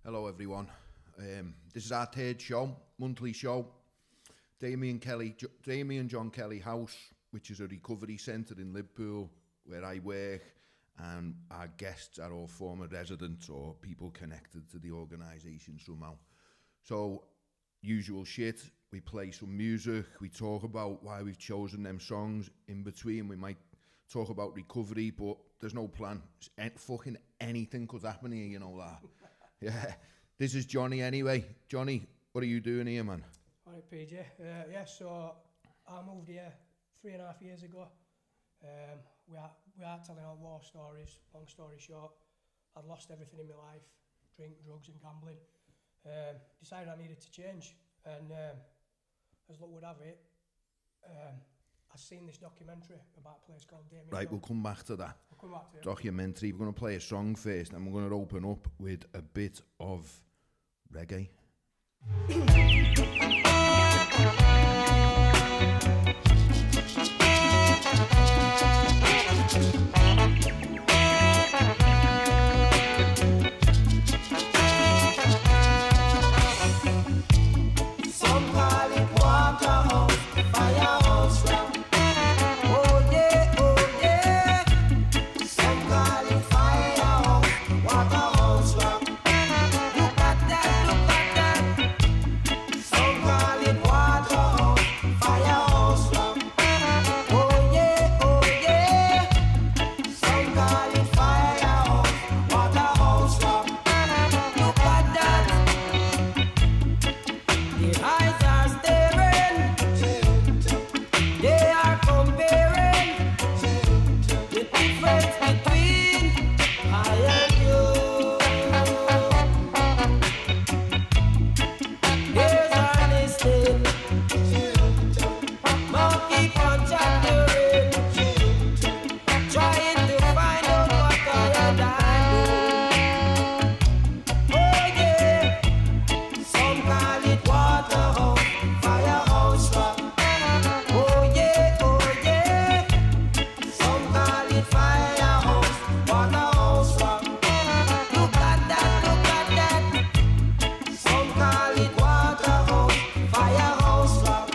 Hello everyone. This is our third show, monthly show. Damien John Kelly House, which is a recovery centre in Liverpool where I work, and our guests are all former residents or people connected to the organisation somehow. So, usual shit, we play some music, we talk about why we've chosen them songs. In between, we might talk about recovery, but there's no plan. Fucking anything could happen here, you know that. Yeah, this is Johnny anyway. Johnny, what are you doing here, man? Alright, PJ. So I moved here 3.5 years ago. We are telling our war stories. Long story short, I'd lost everything in my life: drink, drugs, and gambling. Decided I needed to change, and as luck would have it, I've seen this documentary about a place called Damien. Right, we'll come back to that. We'll come back to it. Documentary. We're going to play a song first, and we're going to open up with a bit of reggae. Some call it waterhouse, firehouse rock. Oh yeah. Some call it firehouse, waterhouse rock. Look at that. Some call it waterhouse, firehouse rock. Oh yeah. Some call it firehouse, waterhouse rock. Look at that. The eyes are staring, they are comparing the difference between I and you. Ears are listening, mouth keep on chattering, trying to find out what I and I know. Oh yeah. Some call it waterhouse, firehouse rock. Oh yeah. Some call it firehouse, waterhouse rock. Look at that. Some call it waterhouse, firehouse rock.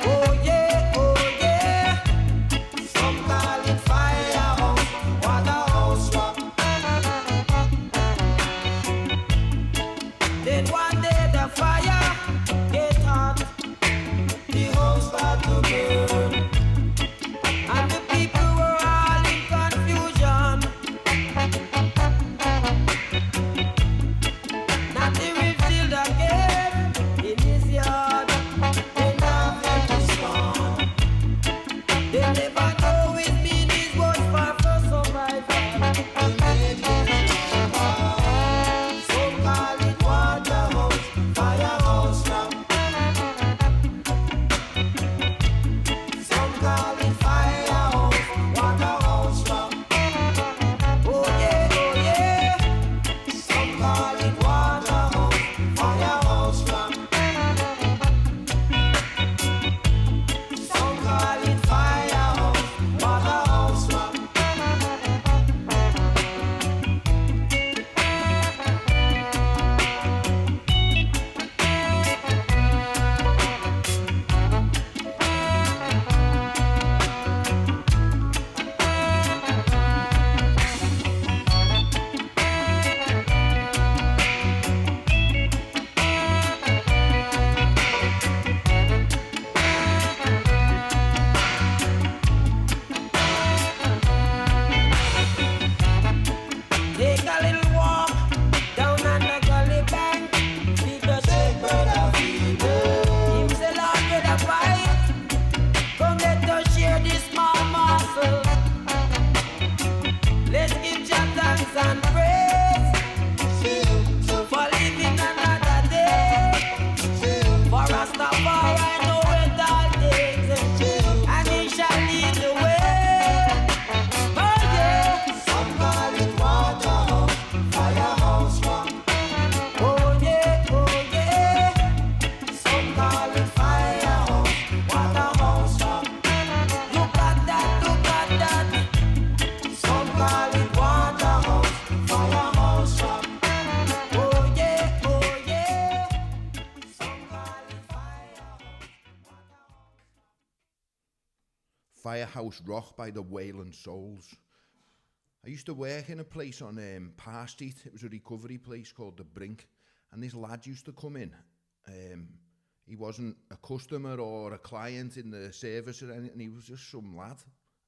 Oh yeah. Some call it firehouse, waterhouse rock. Then one day the fire get hot, the house start to burn, and the people were all in confusion. Nothing revealed again in his yard. They now have to storm. They never know his meanings was far from survival. Some call it waterhouse, firehouse rock. Some call it firehouse, waterhouse rock. Oh yeah. Some call it waterhouse, firehouse rock. Some call it firehouse, waterhouse rock. Take a little walk down on the gully bank. Feed the shepherd a feeder. Him say, Lord, get a fight. Come let us share this small morsel. Let's give Jah thanks and praise for living another day. For Rastafari know it all things, and He shall lead the way. Oh yeah. Some call it waterhouse, firehouse rock. Oh yeah. Some call it firehouse, waterhouse rock. Look at that. Some call it waterhouse, firehouse rock. Oh yeah. Firehouse Rock by the Wailing Souls. I used to work in a place on Parr Street. It was a recovery place called The Brink. And this lad used to come in. He wasn't a customer or a client in the service or anything. He was just some lad.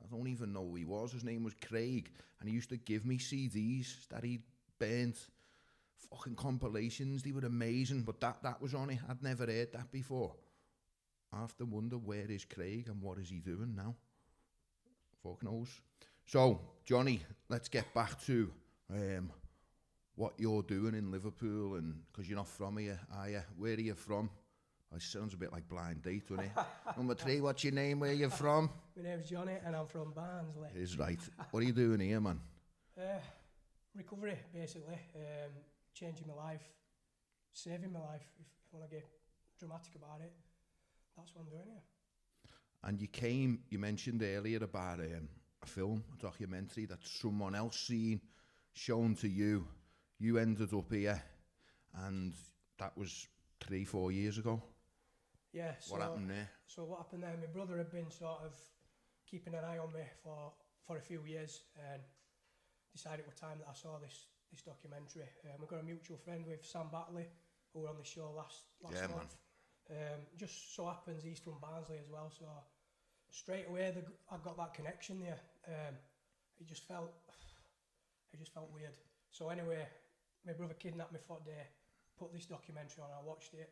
I don't even know who he was. His name was Craig. And he used to give me CDs that he'd burnt. Fucking compilations. They were amazing. But that was on it. I'd never heard that before. I have to wonder, where is Craig and what is he doing now? Fuck knows. So, Johnny, let's get back to what you're doing in Liverpool, and because you're not from here, are you? Where are you from? It sounds a bit like Blind Date, doesn't it? Number 3, what's your name? Where are you from? My name's Johnny and I'm from Barnsley. Is right. What are you doing here, man? Recovery, basically. Changing my life, saving my life, if I want to get dramatic about it. That's what I'm doing here. And you mentioned earlier about a film, a documentary that someone else seen, shown to you. You ended up here, and that was 3-4 years ago. Yeah. What happened there? So what happened there, my brother had been sort of keeping an eye on me for a few years, and decided it was time that I saw this documentary. We've got a mutual friend with Sam Batley, who were on the show last month. Just so happens he's from Barnsley as well, so straight away I got that connection there. It just felt weird. So anyway, my brother kidnapped me for a day, put this documentary on, I watched it.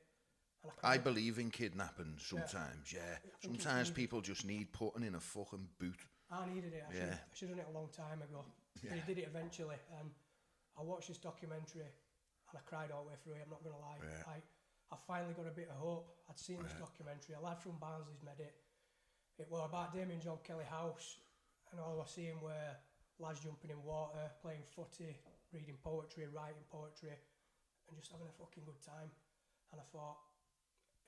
And I believe in kidnapping sometimes, yeah. Sometimes people just need putting in a fucking boot. I needed it. I should have done it a long time ago. Yeah. But he did it eventually, and I watched this documentary and I cried all the way through it, I'm not going to lie. Yeah. I finally got a bit of hope. I'd seen this documentary. A lad from Barnsley's made it. It was about Damien John Kelly house, and all I seen were lads jumping in water, playing footy, reading poetry, writing poetry, and just having a fucking good time. And I thought,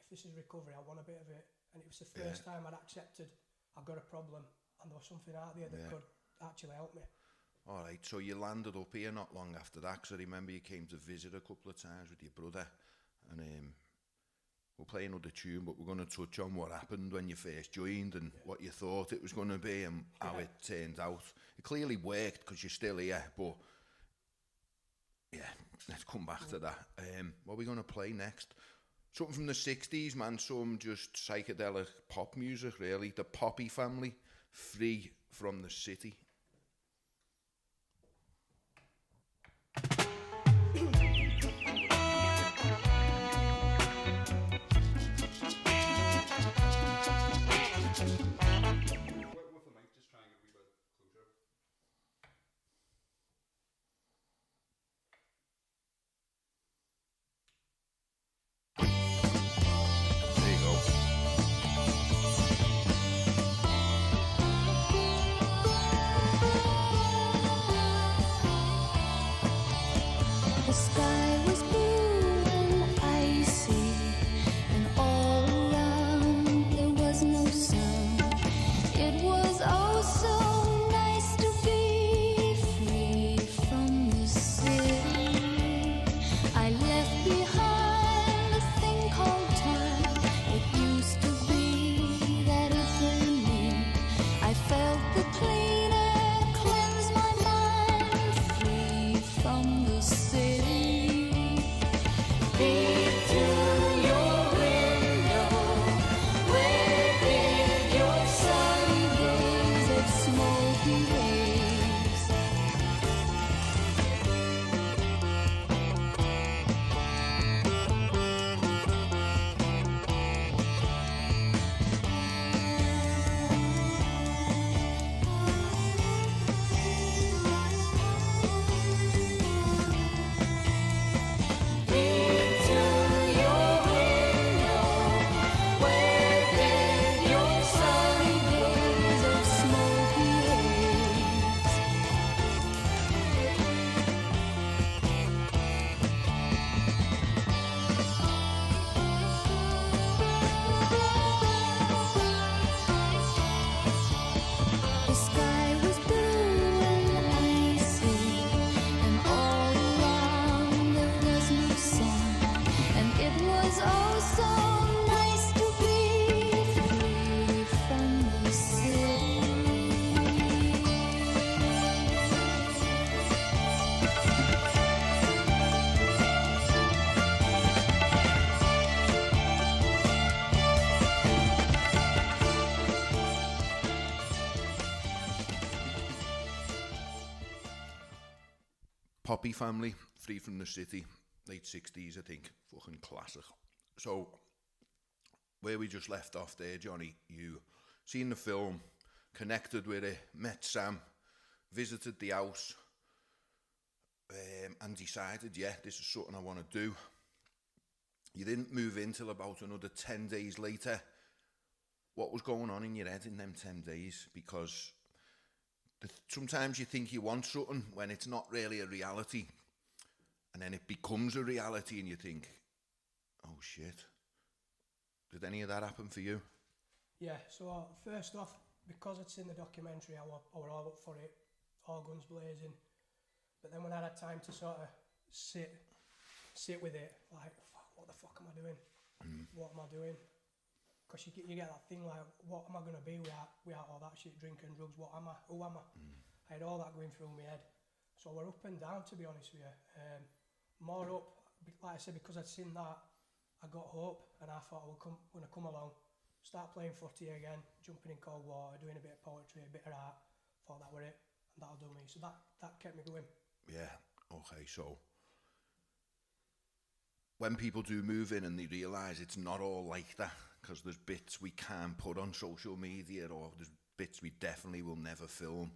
if this is recovery, I want a bit of it. And it was the first time I'd accepted I've got a problem, and there was something out there that could actually help me. All right, so you landed up here not long after that, because I remember you came to visit a couple of times with your brother. And we'll play another tune, but we're going to touch on what happened when you first joined and what you thought it was going to be and how it turned out. It clearly worked because you're still here, but yeah, let's come back to that. What are we going to play next? Something from the 60s, man, some just psychedelic pop music, really. The Poppy Family, Free from the City. Poppy Family, Free from the City, late 60s, I think. Fucking classic. So, where we just left off there, Johnny, you seen the film, connected with it, met Sam, visited the house, and decided, yeah, this is something I want to do. You didn't move in till about another 10 days later. What was going on in your head in them 10 days? Because sometimes you think you want something when it's not really a reality, and then it becomes a reality and you think, oh shit. Did any of that happen for you? Yeah, so first off, because it's in the documentary, I were all up for it, all guns blazing. But then when I had time to sort of sit with it, like, what the fuck am I doing? What am I doing? Because you get that thing like, what am I going to be without all that shit, drinking, drugs, what am I? Who am I? I had all that going through my head. So we're up and down, to be honest with you. More up, like I said, because I'd seen that, I got hope, and I thought I was going to come along, start playing footy again, jumping in cold water, doing a bit of poetry, a bit of art. Thought that were it, and that'll do me. So that kept me going. Yeah, okay, so when people do move in and they realise it's not all like that, because there's bits we can't put on social media, or there's bits we definitely will never film.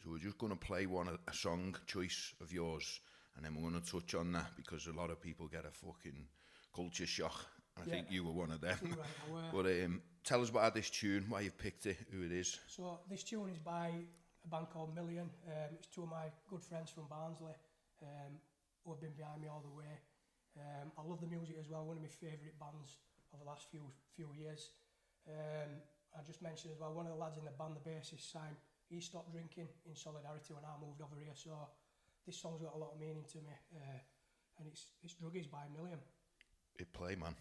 So we're just going to play a song choice of yours, and then we're going to touch on that, because a lot of people get a fucking culture shock. I think you were one of them. Right, but tell us about this tune, why you've picked it, who it is. So this tune is by a band called Million. It's two of my good friends from Barnsley, who have been behind me all the way. I love the music as well, one of my favourite bands of the last few years. I just mentioned as well, one of the lads in the band, the bassist, Sam, he stopped drinking in solidarity when I moved over here, so this song's got a lot of meaning to me, and it's Druggies by Million. Hit play, man.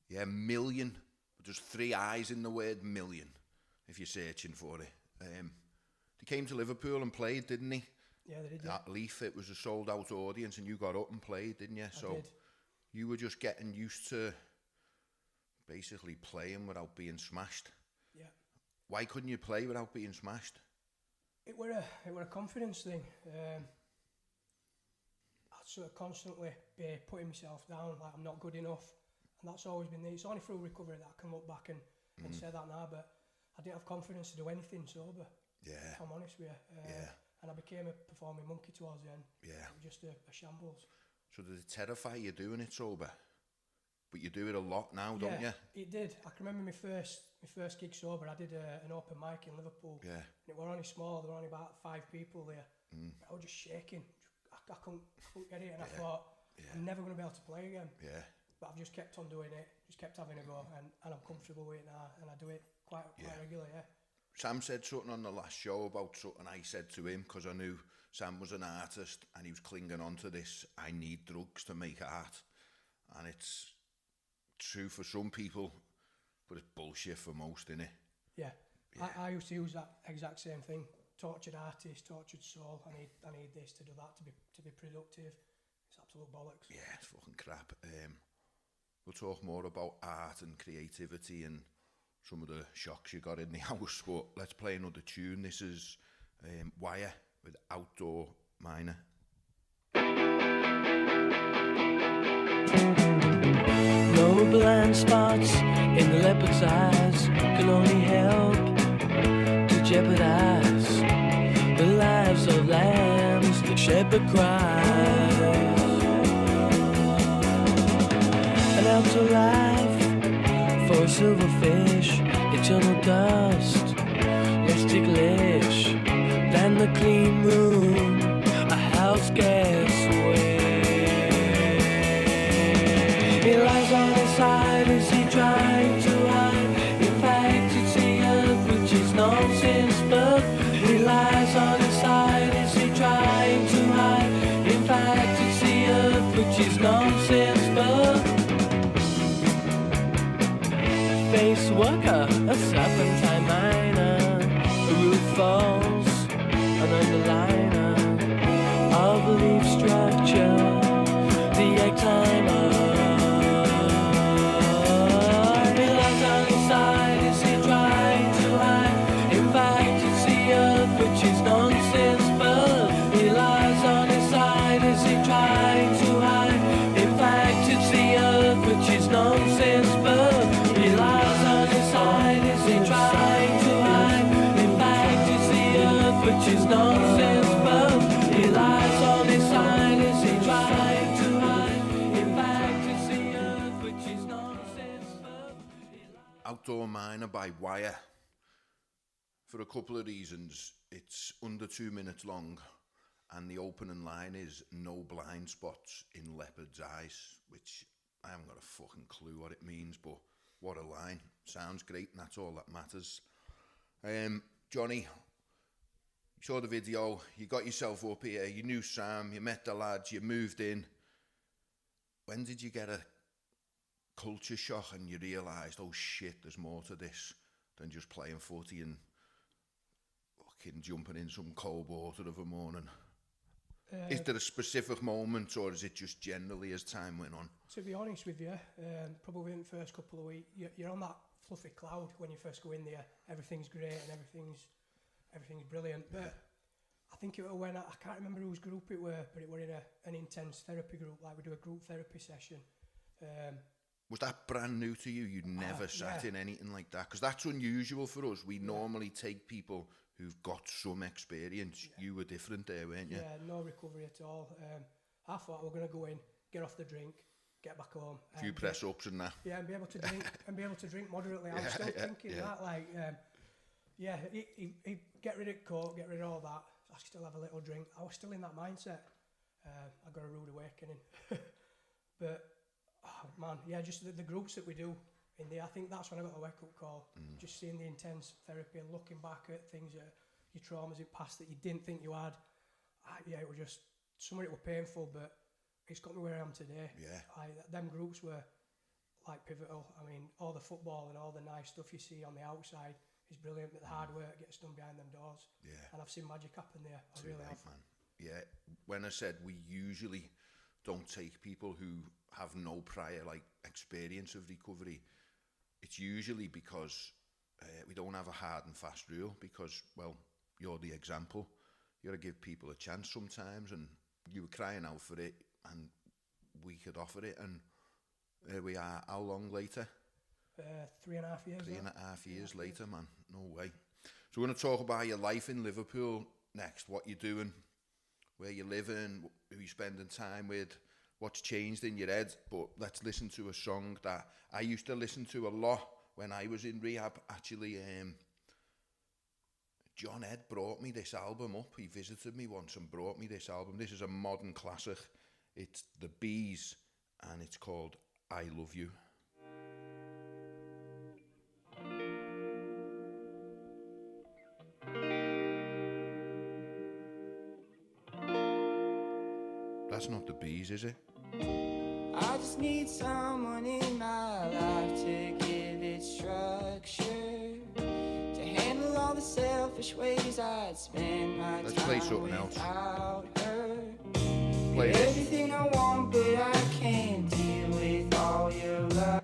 Yeah, million. There's 3 I's in the word million, if you're searching for it. They came to Liverpool and played, didn't they? Yeah, they did. Yeah. At Leaf, it was a sold-out audience, and you got up and played, didn't you? I did. You were just getting used to basically playing without being smashed. Yeah. Why couldn't you play without being smashed? It were a confidence thing. I'd sort of constantly be putting myself down, like I'm not good enough. And that's always been there. It's only through recovery that I can look back and say that now, but I didn't have confidence to do anything sober. Yeah. If I'm honest with you. Yeah. And I became a performing monkey towards the end. Yeah. It was just a shambles. So did it terrify you doing it sober? But you do it a lot now, don't you? It did. I can remember my first gig sober. I did an open mic in Liverpool. Yeah. And it were only small. There were only about 5 people there. I was just shaking. I couldn't get it, and I thought, I'm never going to be able to play again. Yeah. But I've just kept on doing it, just kept having a go, and I'm comfortable with it now, and I do it quite regularly, yeah. Sam said something on the last show about something I said to him, because I knew Sam was an artist and he was clinging on to this, I need drugs to make art. And it's true for some people, but it's bullshit for most, innit? Yeah. I used to use that exact same thing. Tortured artist, tortured soul. I need this to do that to be productive. It's absolute bollocks. Yeah, it's fucking crap. We'll talk more about art and creativity and some of the shocks you got in the house, but let's play another tune. This is Wire with Outdoor Miner. No blind spots in the leopard's eyes can only help to jeopardize the lives of lambs. The shepherd cries. An outdoor life for a silverfish, eternal dust, less ticklish than the clean room a house gets away. He lies on his side, is he trying to hide? In fact, it's the earth, which is nonsense, but he lies on his side, is he trying to hide? In fact, it's the earth, which is nonsense, but face worker, a serpentine miner, a roof falls, an underliner of leaf structure, the egg timer. He lies on his side, is he trying to hide? In fact, it's the earth, which is nonsense, but he lies on his side, is he trying to hide? In fact, it's the earth, which is nonsense, but he lies on his side, is he trying to hide? In fact, it's the earth, which is nonsense, but he lies on his side, is he trying to hide? In fact, it's the earth, which is nonsense, but Outdoor Miner by Wire. For a couple of reasons. It's under 2 minutes long, and the opening line is no blind spots in leopard's eyes, which I haven't got a fucking clue what it means, but what a line. Sounds great, and that's all that matters. Johnny, you saw the video, you got yourself up here, you knew Sam, you met the lads, you moved in. When did you get a culture shock and you realised, oh shit, there's more to this than just playing footy and fucking jumping in some cold water of a morning? Is there a specific moment, or is it just generally as time went on? To be honest with you, probably in the first couple of weeks, you're on that fluffy cloud when you first go in there. Everything's great and everything's brilliant. But I think it was when, I can't remember whose group it were, but it were in an intense therapy group, like we do a group therapy session. Was that brand new to you? You'd never sat in anything like that? Because that's unusual for us. We normally take people who've got some experience. You were different there, weren't you? Yeah, no recovery at all. I thought we were going to go in, get off the drink, get back home. A few press ups and that. Yeah, and be able to drink moderately. I was still thinking that, like, he get rid of coke, get rid of all that. I still have a little drink. I was still in that mindset. I got a rude awakening. But, oh man, yeah, just the groups that we do in there, I think that's when I got the wake-up call. Just seeing the intense therapy and looking back at things, your traumas in past that you didn't think you had. Yeah, it was just, some of it were painful, but it's got me where I am today. Yeah. Them groups were like pivotal. I mean, all the football and all the nice stuff you see on the outside is brilliant, but the hard work gets done behind them doors. Yeah. And I've seen magic happen there. I really have. Man. Yeah. When I said we usually don't take people who have no prior like experience of recovery, it's usually because we don't have a hard and fast rule, because, well, you're the example. You got to give people a chance sometimes, and you were crying out for it, and we could offer it, and there we are. How long later? 3.5 years. 3.5 years later, man. No way. So we're going to talk about your life in Liverpool next, what you're doing, where you're living, who you're spending time with, what's changed in your head. But let's listen to a song that I used to listen to a lot when I was in rehab. Actually, John Ed brought me this album up. He visited me once and brought me this album. This is a modern classic. It's The Bees, and it's called I Love You. That's not The Bees, is it? I just need someone in my life to give it structure, to handle all the selfish ways I'd spend my Let's time play something else. without her. Play You're this. everything I want, but I can't deal with all your love.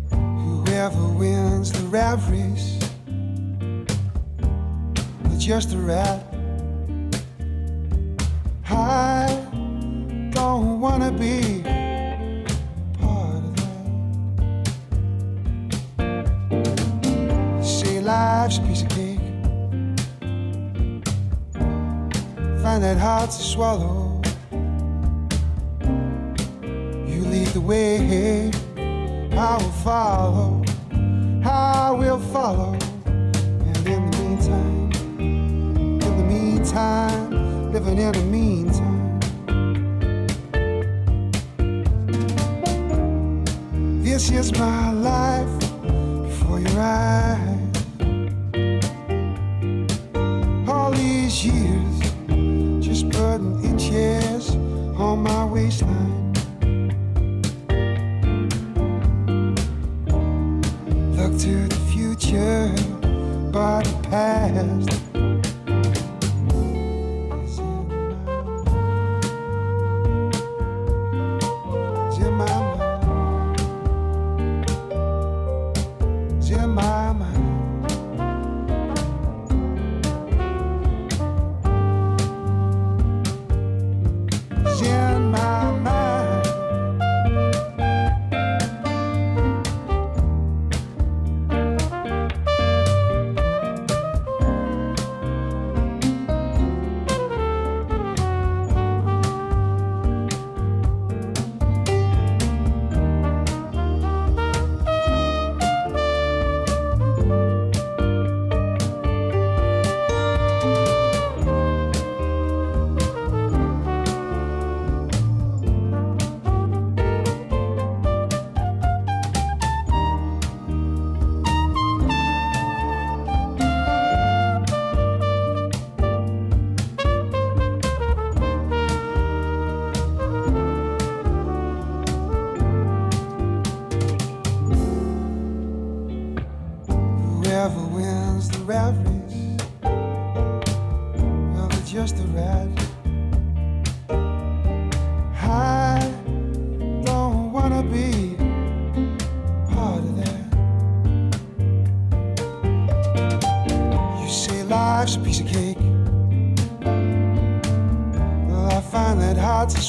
Whoever wins the rat race, it's just a rat. I don't wanna be part of that. Say life's a piece of cake, find that hard to swallow. You lead the way, I will follow, I will follow. And in the meantime, living in the meantime. This is my life before your eyes. All these years, just putting inches on my waistline. Look to the future, but the past is in my mind. It's in my mind. It's in my mind.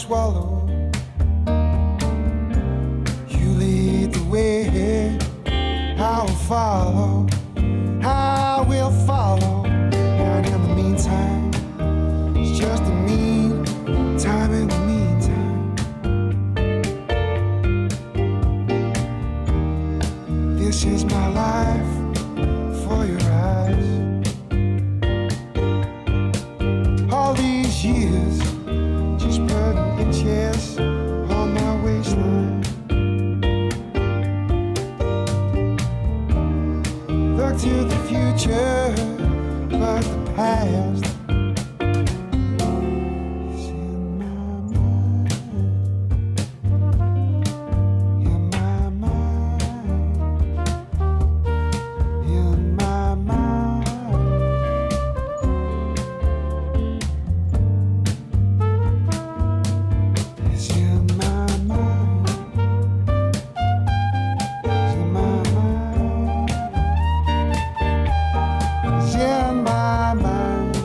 swallow. You lead the way, I will follow. I will follow. And in the meantime, it's just a mean time in the meantime. This is my life for your eyes. All these years, just putting inches on my waistline. Look to the future, but the past is in my mind. In my mind. In my mind. It's in my mind. It's in my mind. It's in my mind.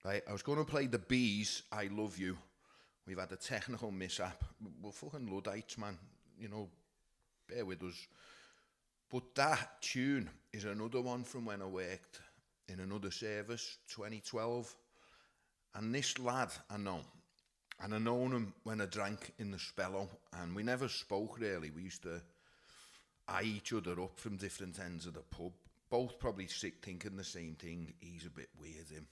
Right, I was going to play the Bees, I Love You. We've had a technical mishap. We're fucking Luddites, man. You know, bear with us. But that tune is another one from when I worked in another service, 2012. And this lad, I know. And I known him when I drank in the Spello. And we never spoke, really. We used to eye each other up from different ends of the pub. Both probably sick thinking the same thing. He's a bit weird, him.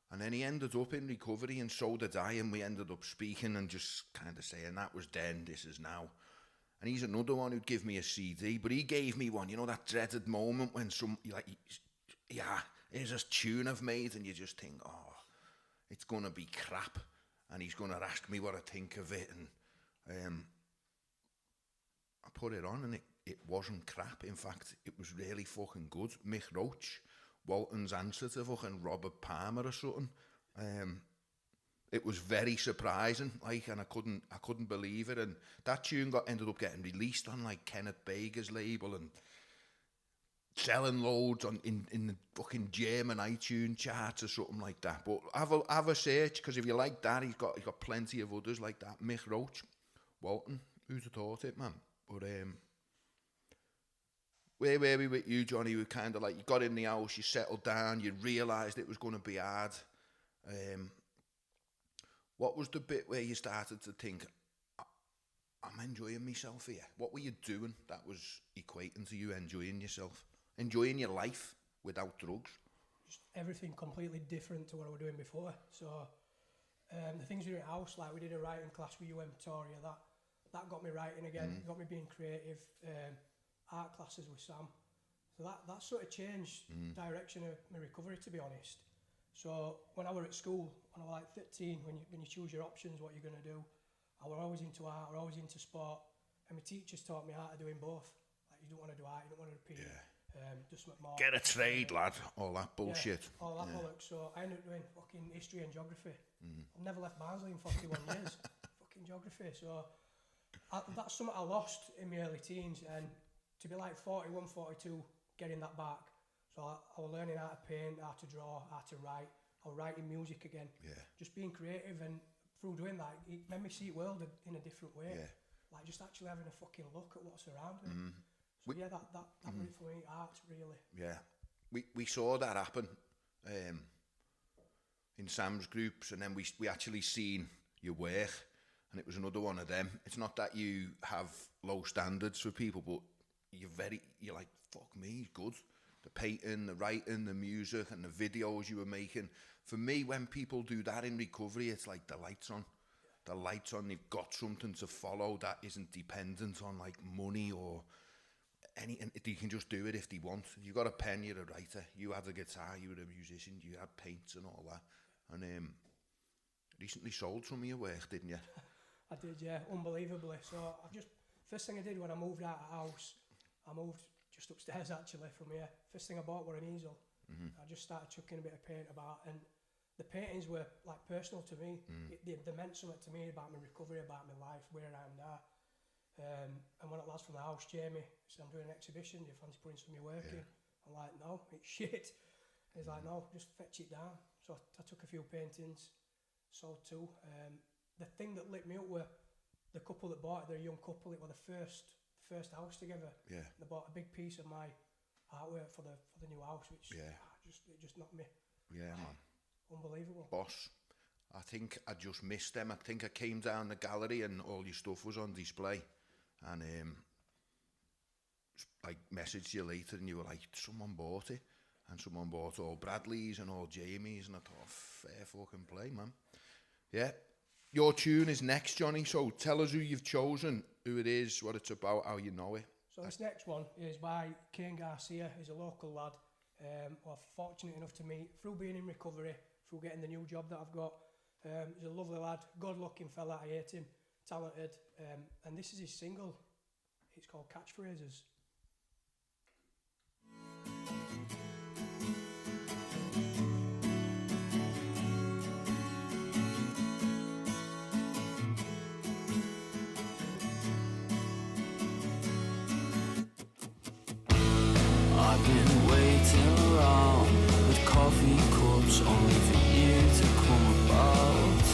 And then he ended up in recovery, and so did I, and we ended up speaking and just kind of saying, that was then, this is now. And he's another one who'd give me a CD, but he gave me one, you know, that dreaded moment when yeah, here's a tune I've made, and you just think, oh, it's going to be crap, and he's going to ask me what I think of it, and I put it on, and it wasn't crap. In fact, it was really fucking good. Mick Roach, Walton's answer to fucking Robert Palmer or something. It was very surprising, like, and I couldn't believe it. And that tune ended up getting released on like Kenneth Baker's label and selling loads in the fucking German iTunes charts or something like that. But have a search, because if you like that, he's got plenty of others like that. Mick Roach, Walton, who'd have thought it, man? But where were we with you, Johnny? We kind of like, you got in the house, you settled down, you realised it was going to be hard. What was the bit where you started to think, I'm enjoying myself here? What were you doing that was equating to you enjoying yourself? Enjoying your life without drugs? Just everything completely different to what I was doing before. So the things we do at house, like we did a writing class with Victoria, that got me writing again, got me being creative. Art classes with Sam, so that sort of changed direction of my recovery, to be honest. So when I was at school, when I was like 13, when you choose your options, what you're going to do, I was always into art, I was always into sport, and my teachers taught me how to do them both. Like, you don't want to do art, you don't want to do PE, just make more. Get a trade, lad, all that bullshit. Yeah, all that bollocks. So I ended up doing fucking history and geography. I've never left Barnsley in 41 years. Fucking geography. So that's something I lost in my early teens, and to be like 41, 42, getting that back. So I was learning how to paint, how to draw, how to write. I was writing music again. Yeah. Just being creative, and through doing that, it made me see the world in a different way. Yeah. Like just actually having a fucking look at what's around me. So that really for me, art really. Yeah. We saw that happen in Sam's groups, and then we actually seen your work, and it was another one of them. It's not that you have low standards for people, but you're like, fuck me, he's good. The painting, the writing, the music, and the videos you were making. For me, when people do that in recovery, it's like the lights on. The lights on, they've got something to follow that isn't dependent on like money or anything. They can just do it if they want. You got a pen, you're a writer. You had a guitar, you were a musician, you had paints and all that. And recently sold some of your work, didn't you? I did, yeah, unbelievably. So first thing I did when I moved out of the house, I moved just upstairs actually from here. First thing I bought were an easel. I just started chucking a bit of paint about, and the paintings were like personal to me. They meant something to me about my recovery, about my life, where I am now. And one of the lads from the house, Jamie, said, I'm doing an exhibition, do you fancy putting some of your work in? I'm like, no, it's shit. He's like, no, just fetch it down. So I took a few paintings, sold two. The thing that lit me up were the couple that bought it, they're a young couple, it was the first house together. Yeah. They bought a big piece of my artwork for the new house, which it just knocked me. Yeah, man. Unbelievable. Boss. I think I just missed them. I think I came down the gallery and all your stuff was on display. And I messaged you later and you were like, someone bought it. And someone bought all Bradley's and all Jamie's. And I thought, fair fucking play, man. Yeah. Your tune is next, Johnny. So tell us who you've chosen, who it is, what it's about, how you know it. So this next one is by Kane Garcia. He's a local lad. I'm fortunate enough to meet through being in recovery, through getting the new job that I've got. He's a lovely lad, good-looking fella. I hate him, talented. And this is his single. It's called Catchphrases. I've been waiting around with coffee cups only for you to come about.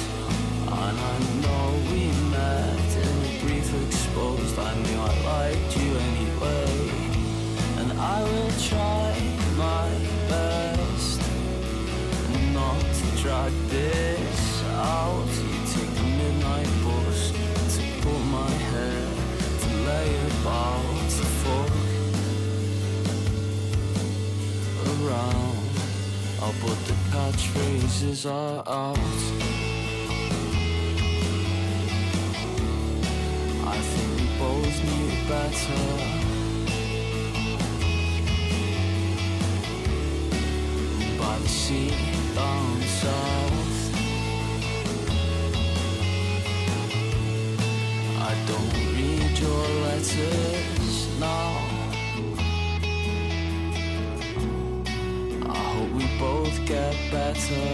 And I know we met in a brief exposed. I knew I liked you anyway. And I will try my best not to drag this out. You take the midnight bus to pull my hair, to lay about, to fuck around. Oh, but the catchphrases are out. I think we both knew better. By the sea down south, I don't read your letters now. We both get better.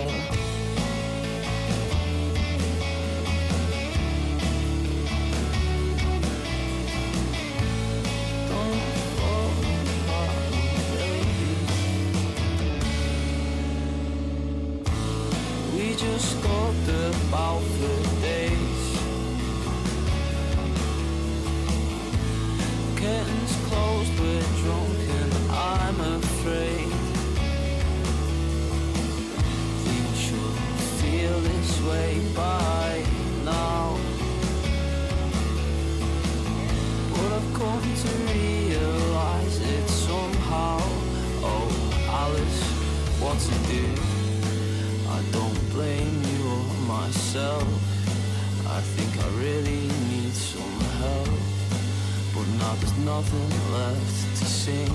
Don't fall apart, baby. We just talked about the days. Curtains closed, we're drunk and I'm afraid. Feel this way by now, but I've come to realize it somehow. Oh, Alice, what to do? I don't blame you or myself. I think I really need some help, but now there's nothing left to sing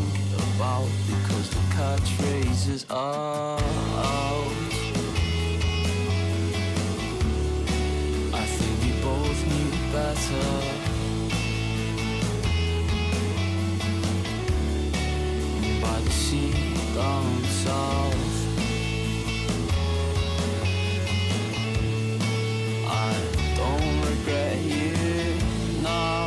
about because the catchphrases are out. Both knew better. By the sea down south, I don't regret you now.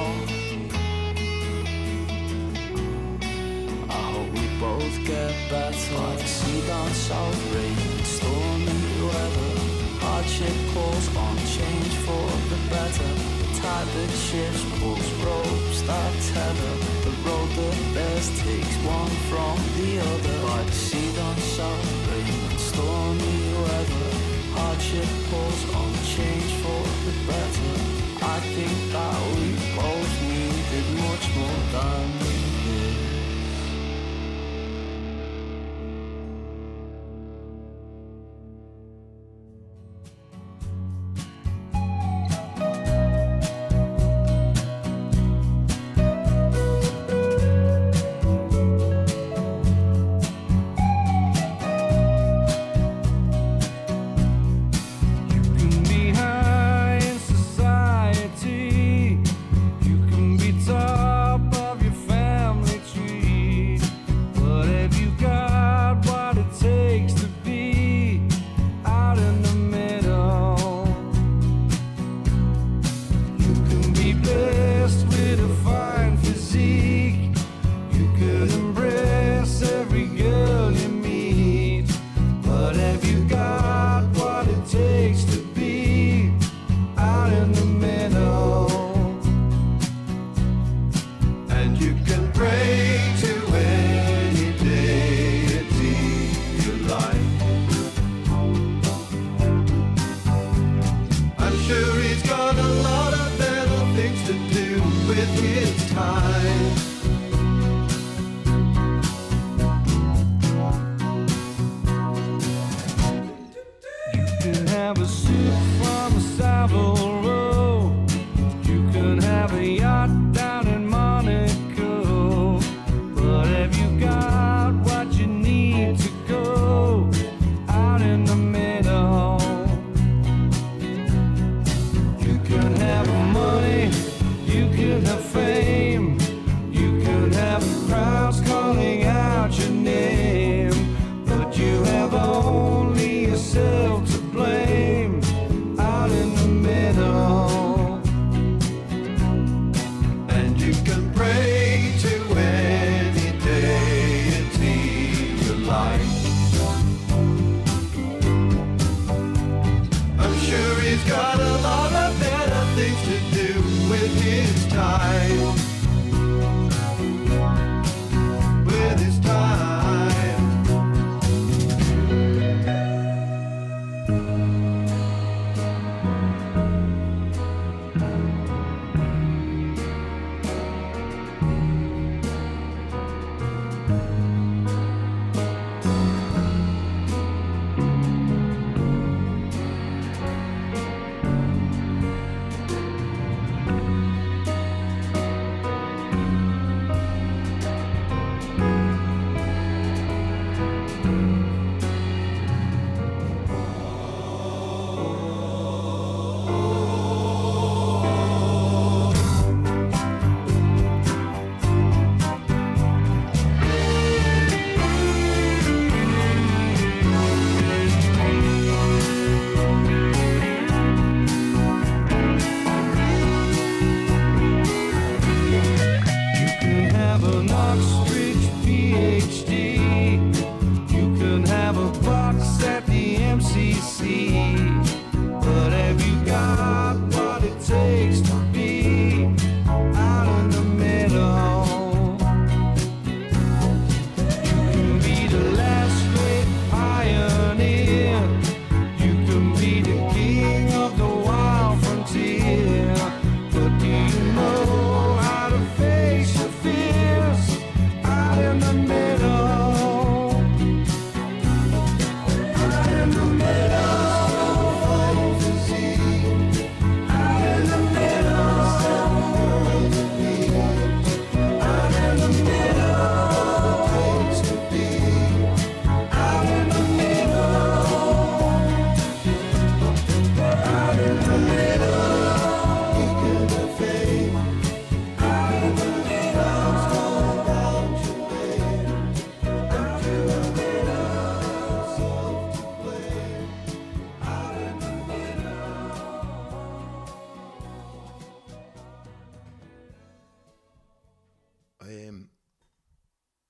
I hope we both get better. By the sea down south, rain, stormy weather. Hardship calls on change for the better. Tide that shifts pulls ropes that tether. The road that bears takes one from the other. By the sea down south, rain and stormy weather. Hardship calls on change for the better. I think that we both needed much more than this. have a suit from Savile Row. You can have a yacht down in Monaco. But have you got what you need to go out in the middle? You can have money, you can have fame, you can have crowds calling out your name, but you have only yourself to blame out in the middle. And you can pray to any deity you like. I'm sure he's got a lot of better things to do with his time. With his time.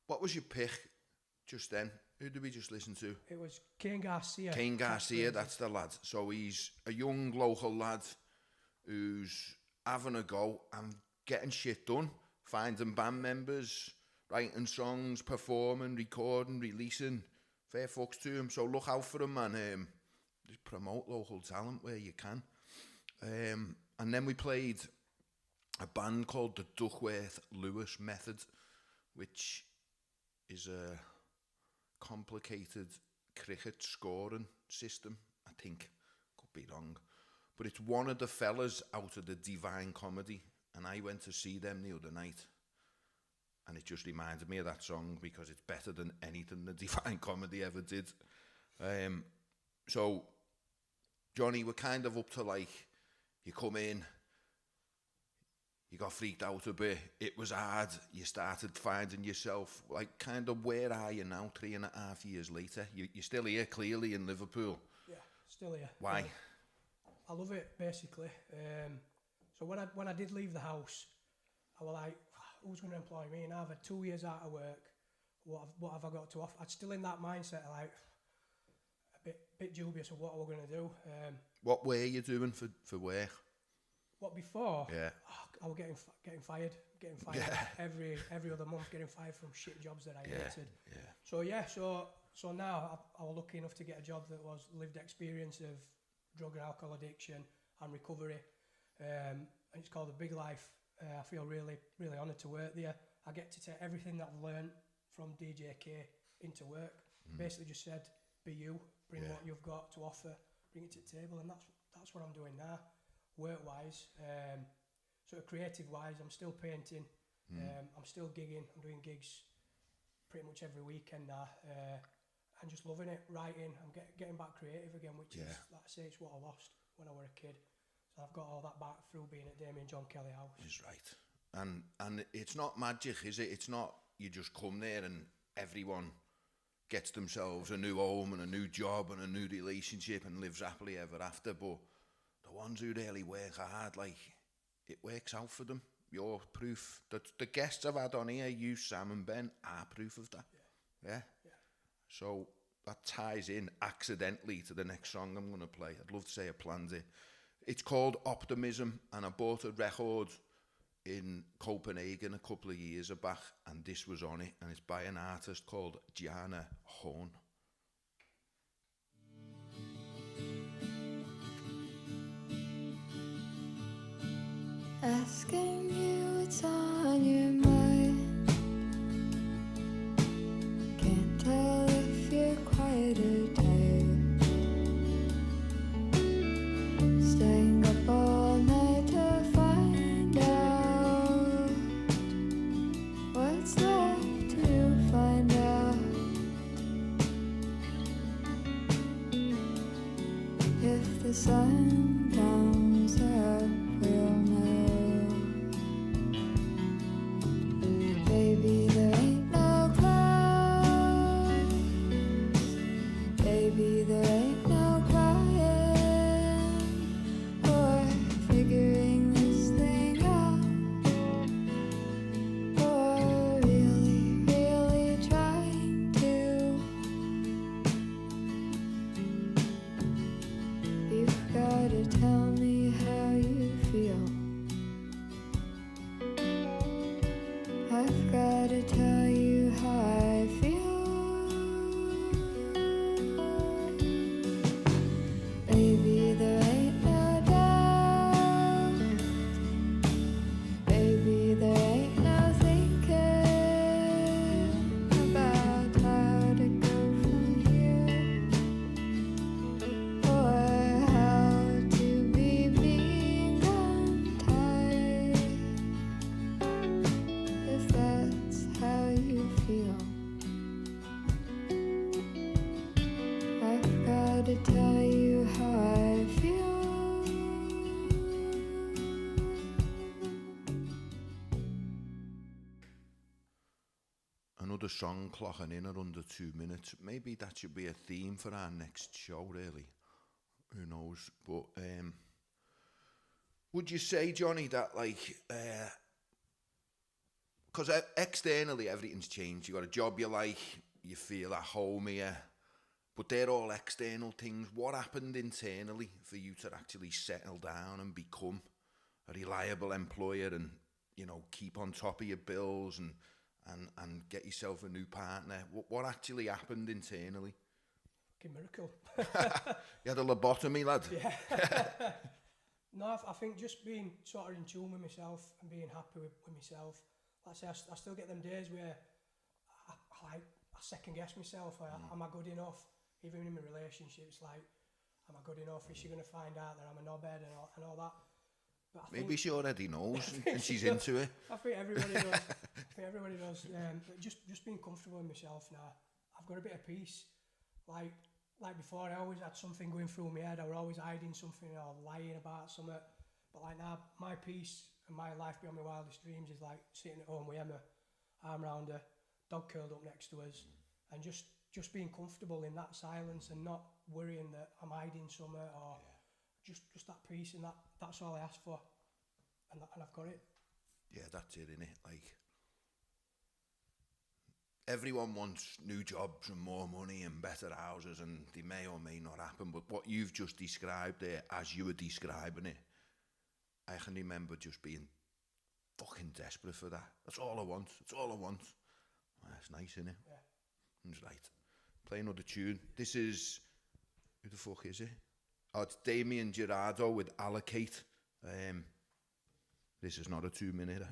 What was your pick just then? Who did we just listen to? It was Kane Garcia. Kane Garcia, that's the lad. So he's a young local lad who's having a go and getting shit done, finding band members, writing songs, performing, recording, releasing. Fair fucks to him. So look out for him, man. Just promote local talent where you can. And then we played a band called the Duckworth Lewis Method, which is a complicated cricket scoring system, I think. Could be wrong. But it's one of the fellas out of the Divine Comedy, and I went to see them the other night, and it just reminded me of that song because it's better than anything the Divine Comedy ever did. So, Johnny, we're kind of up to like, you come in, you got freaked out a bit, it was hard, you started finding yourself, like, kind of, where are you now, 3.5 years later? You're still here, clearly, in Liverpool. Yeah, still here. Why? I love it, basically. So when I did leave the house, I was like, who's going to employ me? And I've had 2 years out of work. What have I got to offer? I'm still in that mindset, like, a bit dubious of what we're going to do. What were you doing for work? What before? Yeah. I was getting fired. Yeah. every other month, getting fired from shit jobs that I hated. Yeah. So now I was lucky enough to get a job that was lived experience of drug and alcohol addiction and recovery. And it's called The Big Life. I feel really, really honoured to work there. I get to take everything that I've learned from DJK into work. Basically just said, be you, bring what you've got to offer, bring it to the table, and that's what I'm doing now, work-wise. Sort of creative-wise, I'm still painting, I'm still gigging, I'm doing gigs pretty much every weekend now, and just loving it, writing. I'm getting back creative again, which is, like I say, it's what I lost when I was a kid. So I've got all that back through being at Damien John Kelly House. Is right. And it's not magic, is it? It's not you just come there and everyone gets themselves a new home and a new job and a new relationship and lives happily ever after. But the ones who really work hard, like, it works out for them. You're proof. The guests I've had on here, you, Sam and Ben, are proof of that. Yeah? So that ties in accidentally to the next song I'm going to play. I'd love to say I planned it. It's called Optimism, and I bought a record in Copenhagen a couple of years back, and this was on it, and it's by an artist called Gianna Horn. Asking you what's on your mind. Can't tell if you're quiet or tired. Staying up all night to find out what's left to find out. If the sun comes up, we'll know. Baby, there ain't no clouds. Baby, there ain't no crying or figuring this thing out, or really, really trying to. You've gotta tell me how you feel. I've gotta tell you how I feel. Baby, there ain't no doubt. Baby, there ain't no thinking about how to go from here, or how to be being untied. If that's how you feel, I've gotta tell you how I feel. Another song clocking in at under 2 minutes. Maybe that should be a theme for our next show, really. Who knows? But would you say, Johnny, that, like, because externally everything's changed. You got a job you like, you feel at home here, but they're all external things. What happened internally for you to actually settle down and become a reliable employer and, you know, keep on top of your bills and get yourself a new partner? What actually happened internally? Fucking miracle. You had a lobotomy, lad? Yeah. No, I think just being sort of in tune with myself and being happy with myself. Like I say, I still get them days where I second guess myself. Am I good enough? Even in my relationships, like, am I good enough? Is she going to find out that I'm a knobhead and all that? But Maybe she already knows and she's into it. I think everybody does. But just being comfortable with myself now. I've got a bit of peace. Like before, I always had something going through my head. I was always hiding something or lying about something. But like now, my peace and my life beyond my wildest dreams is like sitting at home with Emma, arm round her, dog curled up next to us, and just being comfortable in that silence and not worrying that I'm hiding something or just that peace, and that's all I ask for, and I've got it. Yeah, that's it, innit? Like, everyone wants new jobs and more money and better houses, and they may or may not happen, but what you've just described there, as you were describing it, I can remember just being fucking desperate for that. That's all I want. That's all I want. Well, that's nice, innit? Yeah. That's right. Play another tune. This is... Who the fuck is it? Oh, it's Damien Gerardo with Allocate. This is not a 2-minute.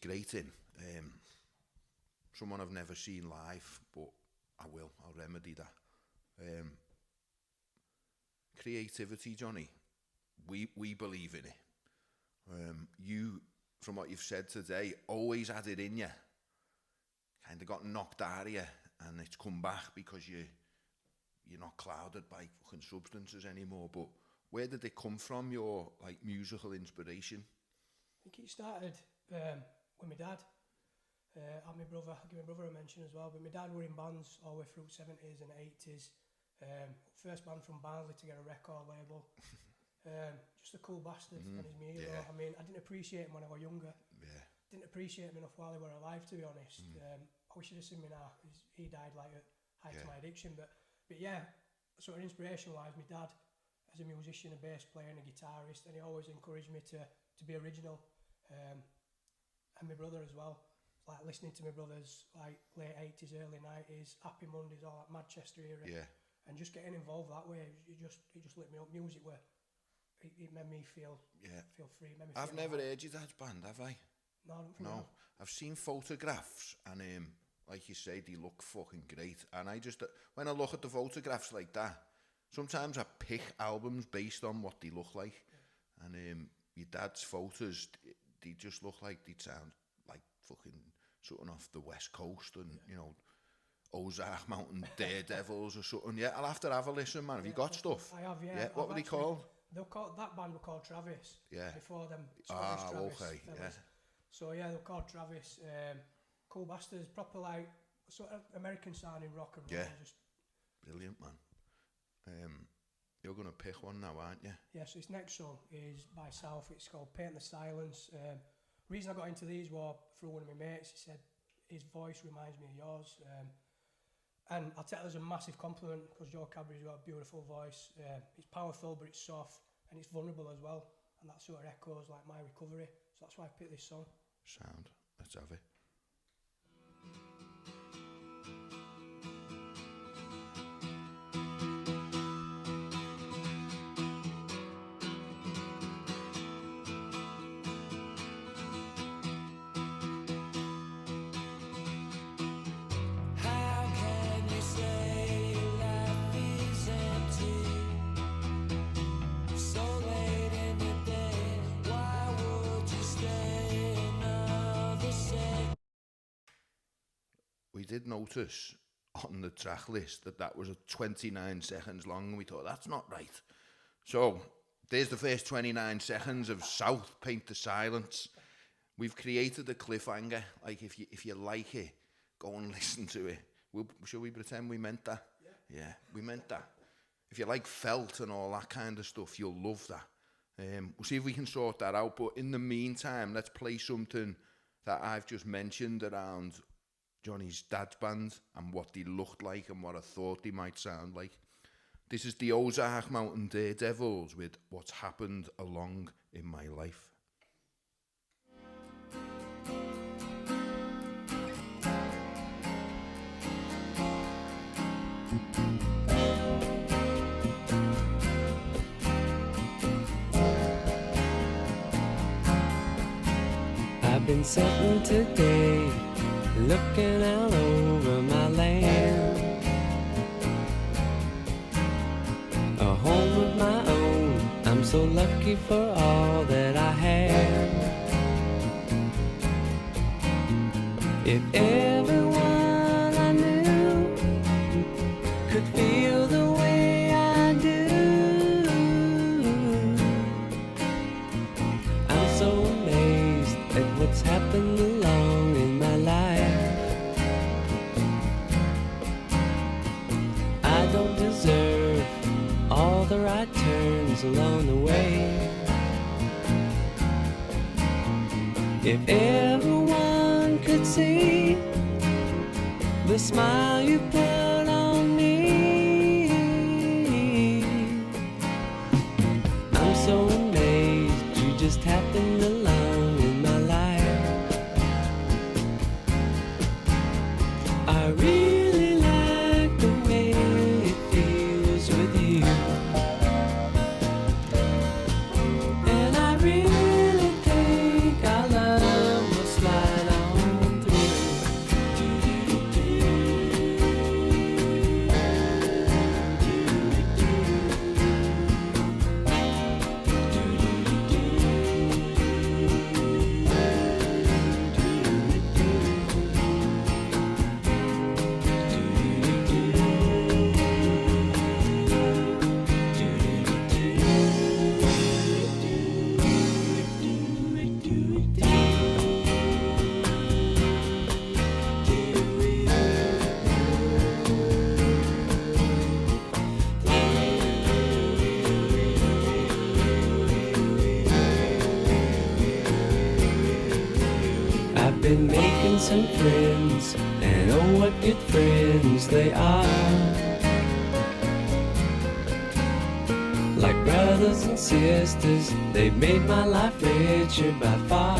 great in. Someone I've never seen live, but I'll remedy that. Creativity, Johnny, we believe in it. You, from what you've said today, always had it in you. Kind of got knocked out of you, and it's come back because you're not clouded by fucking substances anymore. But where did it come from, your like musical inspiration? I think it started with my dad. And my brother, I'll give my brother a mention as well, but my dad were in bands all the way through 70s and 80s. First band from Barnsley to get a record label. Just a cool bastard, and he's my hero. I mean, I didn't appreciate him when I was younger. Didn't appreciate him enough while they were alive, to be honest. I wish you'd have seen me now. He died like at height of my addiction, but yeah, sort of inspiration-wise, my dad, as a musician, a bass player and a guitarist, and he always encouraged me to be original. And my brother as well. Like listening to my brothers, like late 80s, early 90s, Happy Mondays, all that Manchester era, and just getting involved that way, it just lit me up. Music where it made me feel free. Made me I've never heard your dad's band, have I? No, I don't think no. I've seen photographs, and like you say, they look fucking great. And I just, when I look at the photographs like that, sometimes I pick albums based on what they look like, and your dad's photos, they just look like they'd sound like fucking something off the West Coast, and you know, Ozark Mountain Daredevils or something. Yeah, I'll have to have a listen, man. Have you got stuff? I have, yeah. What were they called? That band were called Travis. Yeah. Before them, Scottish Travis. Okay. Fellas. Yeah. So yeah, they're called Travis. Cool bastards, proper like sort of American sounding rock and roll. Yeah. Just brilliant, man. You're gonna pick one now, aren't you? Yeah. So this next song is by South. It's called Paint the Silence. Reason I got into these was through one of my mates. He said his voice reminds me of yours, and I'll take it as a massive compliment because Joe Cadbury's got a beautiful voice. It's powerful, but it's soft and it's vulnerable as well, and that sort of echoes like my recovery. So that's why I picked this song. Sound. Let's have it. We did notice on the track list that was a 29 seconds long, and we thought that's not right. So there's the first 29 seconds of South, Paint the Silence. We've created a cliffhanger. Like if you like it, go and listen to it. Shall we pretend we meant that? Yeah, we meant that. If you like felt and all that kind of stuff, you'll love that. We'll see if we can sort that out. But in the meantime, let's play something that I've just mentioned around Johnny's dad's band and what they looked like and what I thought they might sound like. This is the Ozark Mountain Daredevils with What's Happened Along in My Life. I've been sitting today, looking out over my land, a home of my own. I'm so lucky for all that I have. If everyone I knew could feel the way I do, I'm so amazed at what's happened along in my life. I don't deserve all the right turns along the way. If everyone could see the smile you put on me, I'm so amazed you just happened along in my life. I really like the way it feels with you, and I really think our love will slide some friends, and oh, what good friends they are. Like brothers and sisters, they've made my life richer by far.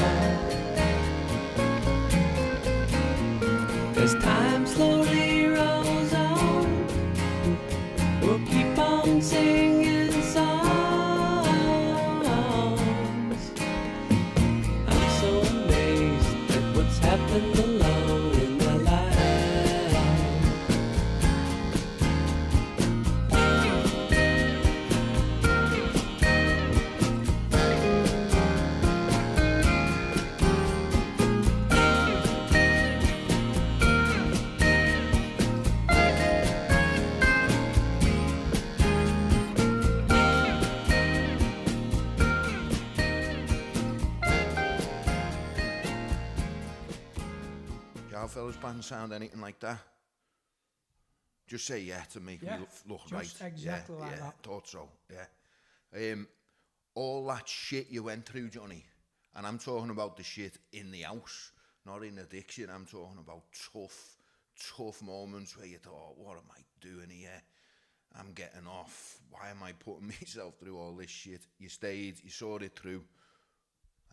As time slowly rolls on, we'll keep on singing songs. I'm so amazed at what's happened along in my life. Y'all fellas band sound anything like that? Just say yeah to make Yeah, me look just right. exactly yeah, like yeah, that. Thought so, yeah. All that shit you went through, Johnny, and I'm talking about the shit in the house, not in addiction. I'm talking about tough moments where you thought, what am I doing here? I'm getting off. Why am I putting myself through all this shit? You stayed, you saw it through,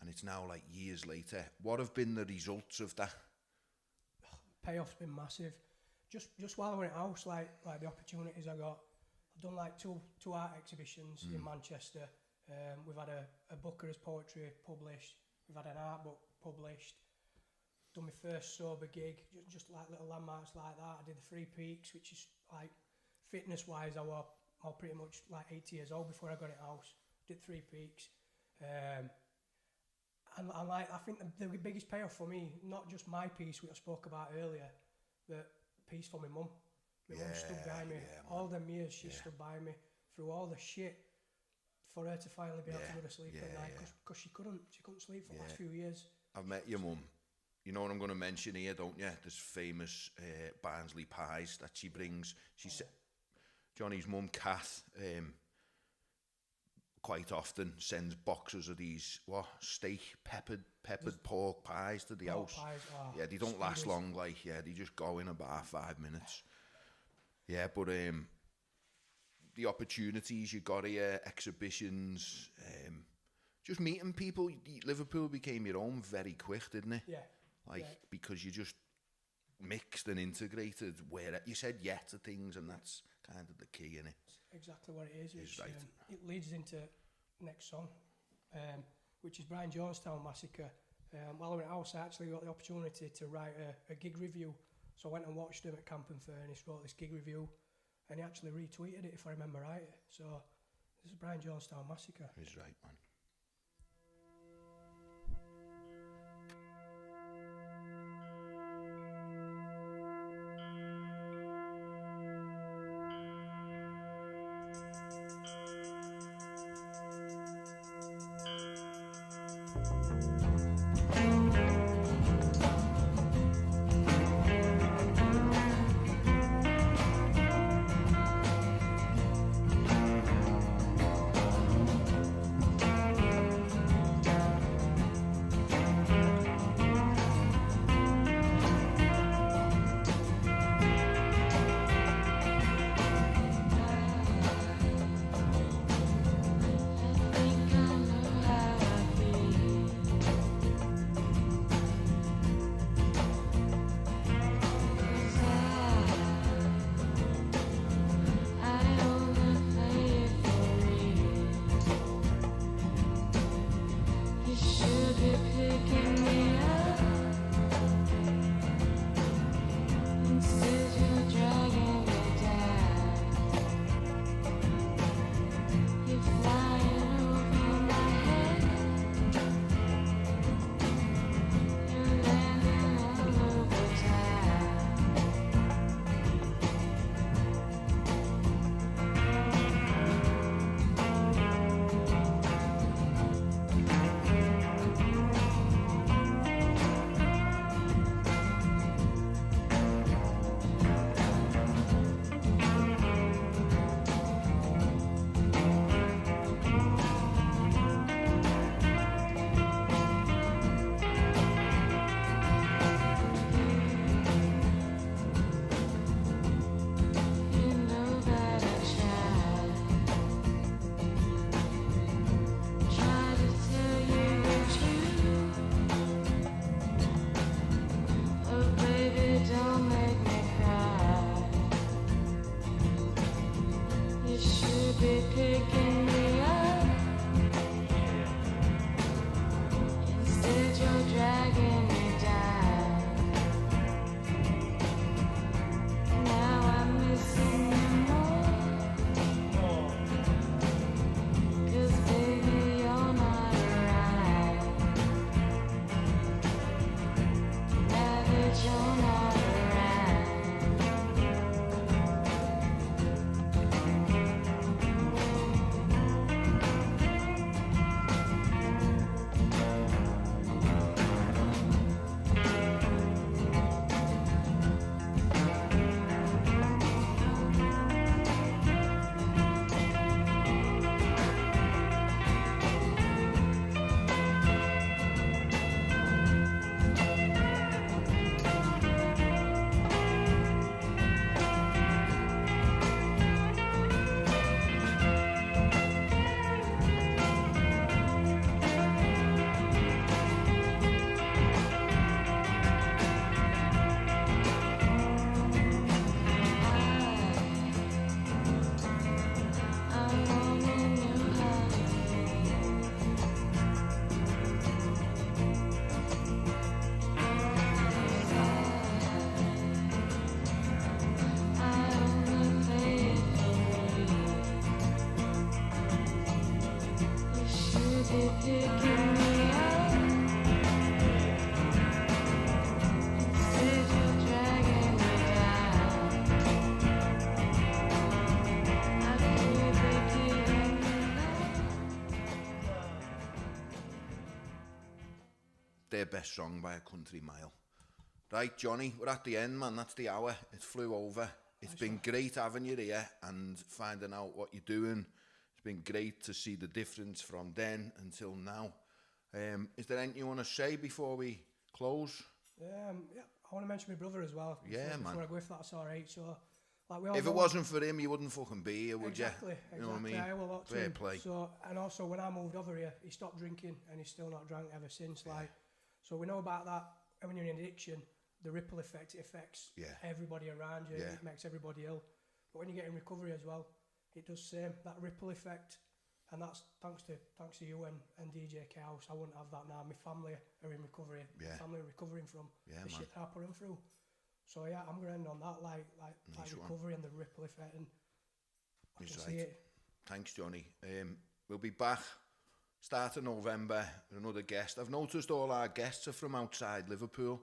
and it's now like years later. What have been the results of that? Payoff's been massive. Just while I was in house, like the opportunities I got, I've done like two art exhibitions in Manchester. We've had a Booker's poetry published. We've had an art book published. Done my first sober gig, just like little landmarks like that. I did the 3 Peaks, which is like fitness wise, I was pretty much like 80 years old before I got in house. Did 3 Peaks. And like, I think the biggest payoff for me, not just my piece, which I spoke about earlier, but piece for my mum. My mum stood by me. All them years she stood by me through all the shit for her to finally be able to go to sleep at night, because she couldn't sleep for the last few years. I've met your mum. You know what I'm going to mention here, don't you? This famous Barnsley pies that she brings. She said, Johnny's mum, Kath, quite often sends boxes of these steak peppered pork pies to the house. Pies, yeah, they don't last long. Like, yeah, they just go in about 5 minutes. Yeah, but the opportunities you got here, exhibitions, just meeting people. Liverpool became your own very quick, didn't it? Yeah. Because you just mixed and integrated where you said yeah to things, and that's kind of the key in it. Exactly what it is. It's right. It leads into next song, which is Brian Jonestown Massacre. While I was in house, I actually got the opportunity to write a gig review. So I went and watched him at Camp and Furnace, wrote this gig review, and he actually retweeted it, if I remember right. So this is Brian Jonestown Massacre. He's right, man. their best song by a country mile. Right, Johnny, we're at the end, man. That's the hour. It flew over. It's been great having you here and finding out what you're doing. It's been great to see the difference from then until now. Is there anything you want to say before we close? Yeah, I want to mention my brother as well. Before I go, if that's all right. So, like if it wasn't for him, you wouldn't fucking be here, would exactly, you? Exactly. You know what I mean? I owe a lot to Fair him. play. So, and also when I moved over here, he stopped drinking and he's still not drank ever since. Like, so we know about that. And when you're in addiction, the ripple effect, it affects everybody around you. It makes everybody ill. But when you get in recovery as well, it does same. That ripple effect. And that's thanks to you and DJ Chaos. I wouldn't have that now. My family are in recovery. My family are recovering from the shit that I put them through. So yeah, I'm going to end on that, like recovery and the ripple effect, and I can see it. Thanks, Johnny. We'll be back start of November with another guest. I've noticed all our guests are from outside Liverpool.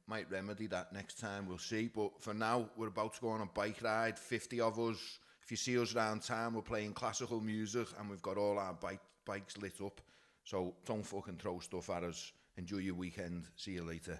Might remedy that next time, we'll see. But for now, we're about to go on a bike ride, 50 of us. If you see us around town, we're playing classical music and we've got all our bikes lit up. So don't fucking throw stuff at us. Enjoy your weekend. See you later.